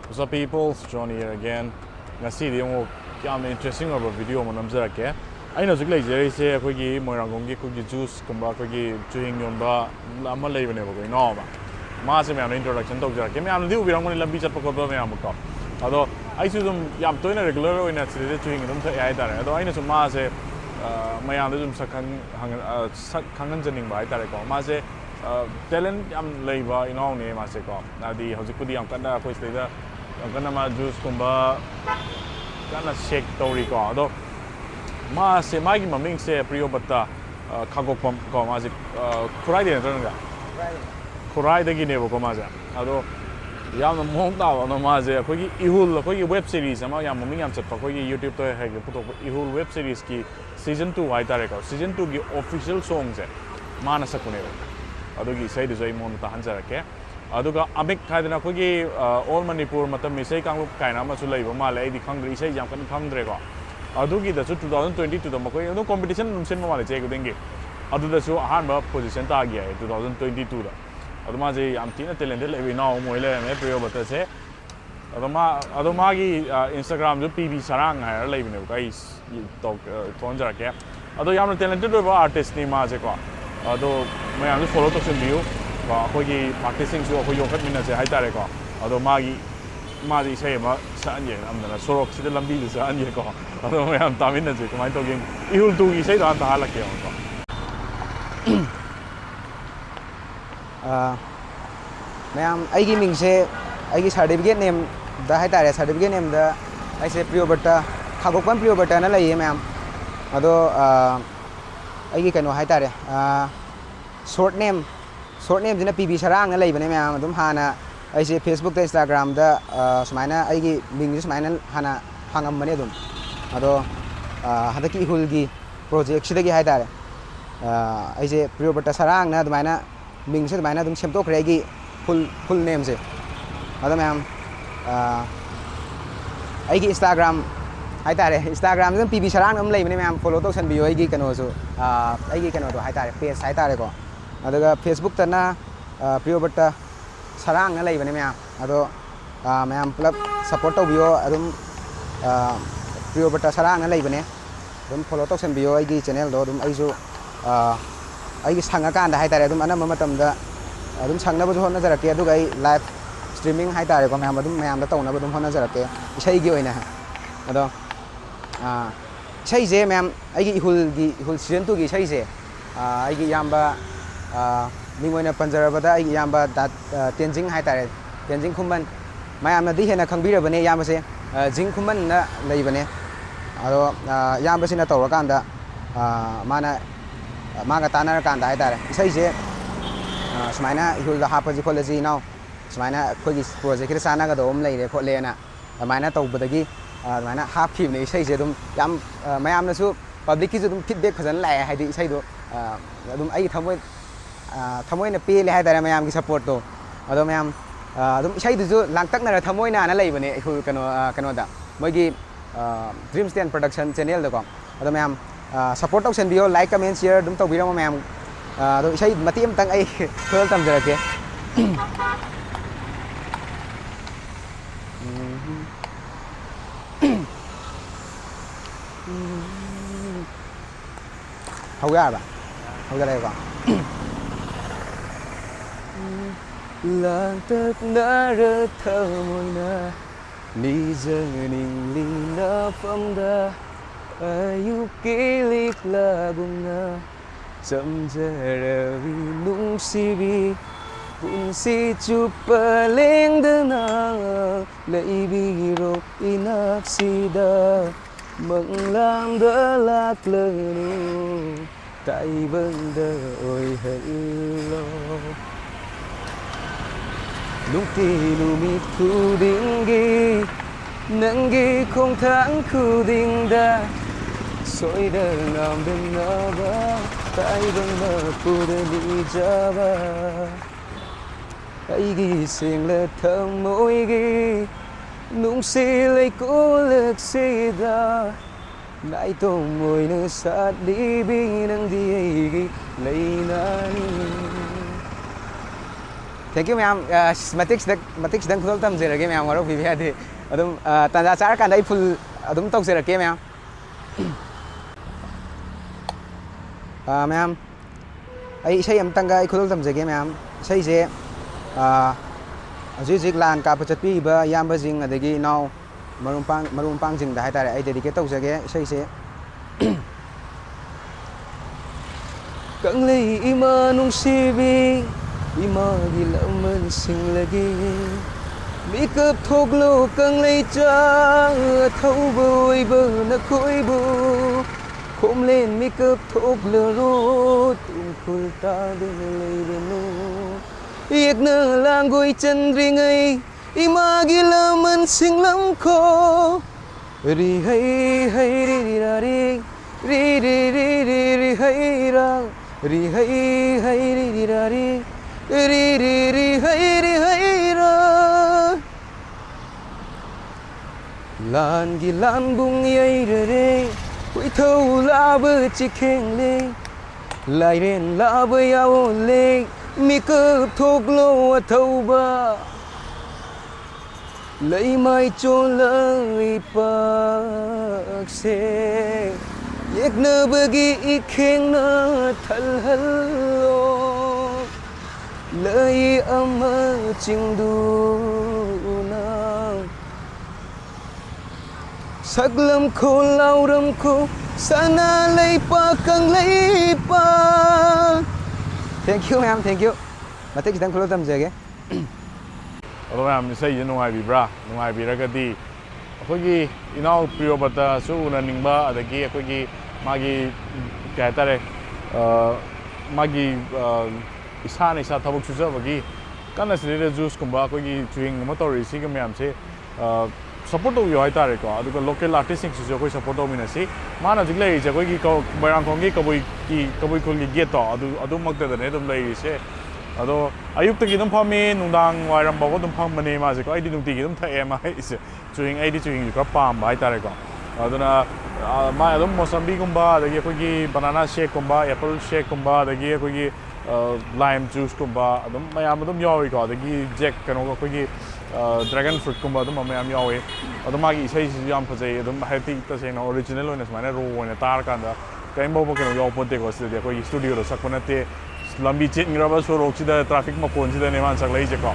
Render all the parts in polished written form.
What's up, people? Johnny here again. Ngasi di mo kaya interesting over video mo namzara ke. Ay na sugla jeri se koi gi moirangong gi koi juice kumba koi gi chewing yon ba lama lay bane ba koi no ba. Ma se me am introduction tok jara ke me am di ubirang mo lambi chat pakot ba me am ko. Ado ai su dum yam toina regular oina se chewing dum thai ai tare. Ado ai na su ma se mayam dum sakhan khangan janing ba ai tare ko. Ma se talent am lay ba inong ne ma se ko. Na di hojikudi am kada koi stage da kana ma juice kumba kana shake tori ko ado ma se mai gi maming se Priyobarta khagokpam ko ma se khurai de na khurai de gi ne ko ma se ado yam mong ta no ma se khoi gi Ehool khoi gi web series ama yam maming yam chat pa khoi gi YouTube to ha gi puto Ehool web series ki season 2 ai tare ko season 2 gi official song se ma na sakune ado gi sai de jai mon ta han jara ke aduga amik khaidana khogi all Manipur matam misai kanglu kaina ma su leiba ma lai di khangri sai jam kan khangdre ko adugi da 2022 da makoi no competition num sen ma le che gudengi adu da su ahan ba position ta gi 2022 da adu ma je am tina talented le na mo le me Priyobarta se adu ma gi Instagram jo pb Sarang ha le ne ko ai to thon jara ke adu yam talented ba artist ni ma je ko adu me am follow to sen view ꯑꯩꯈꯣꯏꯒꯤ ꯄ꯭ꯔꯥꯛꯇꯤꯁꯤꯡꯁꯨ ꯑꯩꯈꯣꯏ ꯌꯣꯛꯈꯠꯃꯤꯟꯅꯁꯦ ꯍꯥꯏꯇꯥꯔꯦꯀꯣ ꯑꯗꯣ ꯃꯥꯗꯤ ꯏꯁꯩ ꯑꯃ ꯁꯛꯍꯟꯒꯦ ꯑꯃꯗꯅ ꯁꯣꯔꯣꯛꯁꯤꯗ ꯂꯝꯕꯤꯗ ꯁꯛꯍꯟꯒꯦꯀꯣ ꯑꯗꯣ ꯃꯌꯥꯝ ꯇꯥꯃꯤꯟꯅꯁꯦ ꯀꯃꯥꯏꯅ ꯇꯧꯒꯦ Ehool 2ꯒꯤ ꯏꯁꯩꯗꯣ ꯍꯥꯟꯅ ꯇꯥꯍꯜꯂꯛꯀꯦ ꯌꯦꯡꯉꯣꯀꯣ ꯃꯌꯥꯝ ꯑꯩꯒꯤ ꯃꯤꯡꯁꯦ ꯑꯩꯒꯤ ꯁꯥꯔꯇꯤꯐꯤꯀꯦꯠ ꯅꯦꯝꯗ ꯍꯥꯏꯇꯥꯔꯦ ꯁꯥꯔꯇꯤꯐꯤꯀꯦꯠ ꯅꯦꯝꯗ ꯑꯩꯁꯦ Priyobarta ꯈꯥꯒꯣꯛꯄꯝ Priyobartana ꯂꯩꯌꯦ ꯃꯌꯥꯝ ꯑꯗꯣ ꯑꯩꯒꯤ ꯀꯩꯅꯣ ꯍꯥꯏꯇꯥꯔꯦ ꯁꯣꯔꯠ ꯅꯦꯝꯁꯤꯅ PB Sarangꯅ ꯂꯩꯕꯅꯦ ꯃꯌꯥꯝ ꯑꯗꯨꯝ ꯍꯥꯟꯅ ꯑꯩꯁꯦ ꯐꯦꯁꯕꯨꯛꯇ ꯏꯟꯁꯇꯥꯒ꯭ꯔꯥꯝꯗ ꯁꯨꯃꯥꯏꯅ ꯑꯩꯒꯤ ꯃꯤꯡꯁꯦ ꯁꯨꯃꯥꯏꯅ ꯍꯥꯟꯅ ꯍꯥꯡꯉꯝꯕꯅꯦ ꯑꯗꯨꯝ ꯑꯗꯣ ꯍꯟꯗꯛꯀꯤ Ehoolꯒꯤ ꯄ꯭ꯔꯣꯖꯦꯛꯁꯤꯗꯒꯤ ꯍꯥꯏꯇꯥꯔꯦ ꯑꯩꯁꯦ Priyobarta Sarangꯅ ꯑꯗꯨꯃꯥꯏꯅ ꯃꯤꯡꯁꯦ ꯑꯗꯨꯃꯥꯏꯅ ꯑꯗꯨꯝ ꯁꯦꯝꯗꯣꯛꯈ꯭ꯔꯦ ꯑꯩꯒꯤ ꯐꯨꯜ ꯅꯦꯝꯁꯦ ꯑꯗꯣ ꯃꯌꯥꯝ ꯑꯩꯒꯤ ꯏꯟꯁꯇꯥꯒ꯭ꯔꯥꯝ ꯍꯥꯏꯇꯥꯔꯦ ꯏꯟꯁꯇꯥꯒ꯭ꯔꯥꯝꯗ ꯑꯗꯨꯝ PB Sarangꯅ ꯑꯗꯨꯝ ꯂꯩꯕꯅꯦ ꯃꯌꯥꯝ ꯐꯣꯂꯣ ꯇꯧꯁꯟꯕꯤꯌꯣ ꯑꯩꯒꯤ ꯀꯩꯅꯣꯁꯨ ꯑꯩꯒꯤ ꯀꯩꯅꯣꯗꯣ ꯍꯥꯏꯇꯥꯔꯦ ꯄꯦꯖ ꯍꯥꯏꯇꯥꯔꯦꯀꯣ ꯑꯗꯨꯒ ꯐꯦꯁꯕꯨꯛꯇꯅ Priyobarta Sarangna ꯂꯩꯕꯅꯦ ꯃꯌꯥꯝ ꯑꯗꯣ ꯃꯌꯥꯝ ꯄꯨꯂꯞ ꯁꯞꯄꯣꯔꯠ ꯇꯧꯕꯤꯌꯣ ꯑꯗꯨꯝ Priyobarta Sarangna ꯂꯩꯕꯅꯦ ꯑꯗꯨꯝ ꯐꯣꯂꯣ ꯇꯧꯁꯟꯕꯤꯌꯣ ꯑꯩꯒꯤ ꯆꯦꯅꯦꯜꯗꯣ ꯑꯗꯨꯝ ꯑꯩꯁꯨ ꯑꯩꯒꯤ ꯁꯪꯉꯀꯥꯟꯗ ꯍꯥꯏꯇꯥꯔꯦ ꯑꯗꯨꯝ ꯑꯅꯝꯕ ꯃꯇꯝꯗ ꯑꯗꯨꯝ ꯁꯪꯅꯕꯁꯨ ꯍꯣꯠꯅꯖꯔꯛꯀꯦ ꯑꯗꯨꯒ ꯑꯩ ꯂꯥꯏꯚ ꯁ꯭ꯇ꯭ꯔꯤꯃꯤꯡ ꯍꯥꯏꯇꯥꯔꯦꯀꯣ ꯃꯌꯥꯝ ꯑꯗꯨꯝ ꯃꯌꯥꯝꯗ ꯇꯧꯅꯕ ꯑꯗꯨꯝ ꯍꯣꯠꯅꯖꯔꯛꯀꯦ ꯏꯁꯩꯒꯤ ꯑꯣꯏꯅ ꯑꯗꯣ ꯏꯁꯩꯁꯦ ꯃꯌꯥꯝ ꯑꯩꯒꯤ Ehool season 2ꯒꯤ ꯏꯁꯩꯁꯦ ꯑꯩꯒꯤ ꯏꯌꯥꯝꯕ ꯃꯤꯡ ꯑꯣꯏꯅ ꯄꯟꯖꯔꯕꯗ ꯑꯩꯒꯤ ꯏꯌꯥꯝꯕ ꯇꯦꯟꯖꯤꯡ ꯍꯥꯏꯇꯥꯔꯦ ꯇꯦꯟꯖꯤꯡ ꯈꯨꯃꯟ ꯃꯌꯥꯝꯅꯗꯤ ꯍꯦꯟꯅ ꯈꯪꯕꯤꯔꯕꯅꯦ ꯏꯌꯥꯝꯕꯁꯦ ꯖꯤꯡ ꯈꯨꯃꯟꯅ ꯂꯩꯕꯅꯦ ꯑꯗꯣ ꯏꯌꯥꯝꯕꯁꯤꯅ ꯇꯧꯔꯀꯥꯟꯗ ꯃꯥꯒ ꯇꯥꯟꯅꯔꯀꯥꯟꯗ ꯍꯥꯏꯇꯥꯔꯦ ꯏꯁꯩꯁꯦ ꯁꯨꯃꯥꯏꯅ Ehoolꯗ ꯍꯥꯞꯄꯁꯤ ꯈꯣꯠꯂꯁꯤ ꯏꯅꯥꯎ ꯁꯨꯃꯥꯏꯅ ꯑꯩꯈꯣꯏꯒꯤ ꯄ꯭ꯔꯣꯖꯦꯛꯁꯤꯗ ꯆꯥꯟꯅꯒꯗꯧꯕ ꯑꯃ ꯂꯩꯔꯦ ꯈꯣꯠꯂꯦꯅ ꯑꯗꯨꯃꯥꯏꯅ ꯇꯧꯕꯗꯒꯤ ꯑꯗꯨꯃꯥꯏꯅ ꯍꯥꯞꯈꯤꯕꯅꯦ ꯏꯁꯩꯁꯦ ꯑꯗꯨꯝ ꯌꯥꯝ ꯃꯌꯥꯝꯅꯁꯨ ꯄꯕ꯭ꯂꯤꯛꯀꯤꯁꯨ ꯑꯗꯨꯝ ꯐꯤꯗꯕꯦꯛ ꯐꯖꯅ ꯂꯥꯛꯑꯦ ꯍꯥꯏꯗꯤ ꯏꯁꯩꯗꯣ ꯑꯗꯨꯝ ꯑꯩꯒꯤ ꯊꯃꯣꯏꯅ ꯄꯦꯜꯂꯦ ꯍꯥꯏꯇꯥꯔꯦ ꯃꯌꯥꯝꯒꯤ ꯁꯞꯄꯣꯔꯠꯇꯣ ꯑꯗꯣ ꯃꯌꯥꯝ ꯑꯗꯨꯝ ꯏꯁꯩꯗꯨꯁꯨ ꯂꯥꯡꯇꯛꯅꯔ ꯊꯃꯣꯏꯅ ꯂꯩꯕꯅꯦ Ehool ꯀꯩꯅꯣꯗ ꯃꯣꯏꯒꯤ Dream Stand Production ꯆꯦꯅꯦꯜꯗꯀꯣ ꯑꯗꯣ ꯃꯌꯥꯝ ꯁꯞꯄꯣꯔꯠ ꯇꯧꯁꯟꯕꯤꯌꯣ ꯂꯥꯏꯛ ꯀꯃꯦꯟ ꯁꯤꯌꯔ ꯑꯗꯨꯝ ꯇꯧꯕꯤꯔꯝꯃꯣ ꯃꯌꯥꯝ ꯑꯗꯣ ꯏꯁꯩ ꯃꯇꯦꯛ ꯑꯃꯇꯪ ꯑꯩ ꯈꯔ ꯇꯝꯖꯔꯛꯀꯦ ꯍꯧꯖꯔꯕ ꯍꯧꯖꯔꯛꯑꯦꯀꯣ ꯂꯥꯡꯇꯛꯅꯔ ꯊꯃꯣꯏꯅ ꯅꯤꯖꯅꯤꯡꯂꯤ ꯃꯐꯝꯗ ꯑꯌꯨꯛꯀꯤ ꯂꯤꯛꯂꯥꯒꯨꯝꯅ ꯆꯝꯖꯔꯕꯤ ꯅꯨꯡꯁꯤꯕꯤ ꯄꯨꯟꯁꯤ ꯆꯨꯞꯄ ꯂꯦꯡꯗꯅ ꯂꯩꯕꯤꯔꯣ ꯏꯅꯥꯛꯁꯤꯗ ꯃꯪꯂꯥꯟꯗ ꯂꯥꯛꯂꯅꯨ ꯇꯥꯏꯕꯪꯗ ꯑꯣꯏꯍꯜꯂꯣ ꯅꯨꯡꯇꯤ ꯅꯨꯃꯤꯠ ꯈꯨꯗꯤꯡꯒꯤ ꯅꯪꯒꯤ ꯈꯣꯡꯊꯥꯡ ꯈꯨꯗꯤꯡꯗ ꯁꯣꯏꯗꯅꯕ ꯇꯥꯏꯕꯪ ꯃꯄꯨꯗ ꯅꯤꯖꯕ ꯑꯩꯒꯤ ꯁꯦꯡꯂ ꯊꯃꯣꯏꯒꯤ ꯅꯨꯡꯁꯤ ꯂꯩꯀꯣꯜꯂꯛꯁꯤꯗ ꯅꯥꯏꯇꯣꯝ ꯑꯣꯏꯅ ꯁꯥꯠꯂꯤꯕꯤ ꯅꯪꯗꯤ ꯑꯩꯒꯤ ꯂꯩꯅꯥꯅꯤ Thank you ma'am. Matik sedang khudol tamjirage ma'am warok bibiyade. Adum tanda char kan dai full adum tawjirake ma'am. Ma'am. Ai isai am tanga ai khudol tamjage ma'am. Isai je Azik lan ka pachatpi ba yamba jing adagi now marumpang jing da haitare ai dedicate tawjage isai se. Kang lei ima nung sibi ima gilaman sing lagi Mikap thoglo kang lei cha thau boi bơ na khoi bu khom lên mikap thoglo ro tum khul ta de lei de no Yek na lang goi chân ri ngai ima gilaman sing lam ko ri hai hai ri ra ri ri ri ri ri ri hai ra ri hai hai ri ra ri ri ri ri hai ra lan gi lan bung yai re re hui thâu la bơ chi khen le lai ren la bơ yao le mi cơ thok lo thâu ba lấy mai cho lời bạc se yek na bagi khen na thal hallo lời ama ching du na saglam ko lauram ko sana lay pa kang lay pa Thank you ma'am, thank you. Matik sedang khudol tamjage. Alo ma'am, isai je nungai bibra, nungai biragadi. Akhoi inau Priyobarta su una ningba adagi akhoi magi kaya tare magi isana isa thabuk sujabagi kana sire juice kumba akhoi chewing motor isi ka ma'am se support to yo haitare ko aduga local artist sing su koi support to minasi mana jiglei je koi ki barang khongi kabui khol gi get to adu makta da ne dum lei se ado ayuk tagi dum phami nungdang wairam bago dum pham mane ma se ko aidi nungti gi dum thae ma ise chewing aidi chewing ko pam bai tare ko aduna ma adum mosambi gumba adagi koi gi banana shake gumba apple shake gumba adagi koi gi lime juice gumba adum mayam adum yawi ko adagi jack kano ko koi gi dragon fruit kumba adum mayam yawi adum magi isai yam phajai adum haiti ta sena original oina smana ro oina tar kanda kaimbo bo keno yaw ponte ko studio ko studio ro sakonate lambi chet ngraba so rok sida traffic ma kon sida ne man sak lai je ko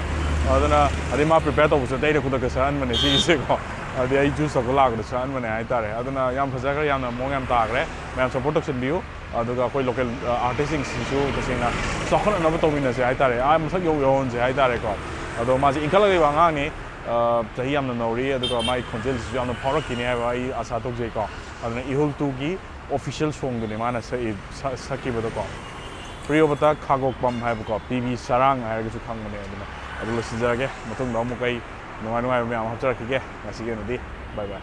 aduna adi ma prepare to so dai ko da san mane si se ko adi ai juice ko lag da san mane ai tare aduna yam phaja ga yam mo yam tagre mayam so production view aduga koi local artist su ta sena sokon na to mina se ai tare ai masak yo yo je ai tare ko ado ma ji inkala ga nga ni tahi yam na nori aduga mai khonjel su yam na power kini ai ai asa tok je ko aduna Ehool 2 gi official song du ne mana saki bodo ko Priyobarta khagok pam hai ko PB Sarang hai ga su khang mane aduna adu lo sinjage matung da mo kai nungai nungai me am hapchara ki ge ngasi ge nodi bye bye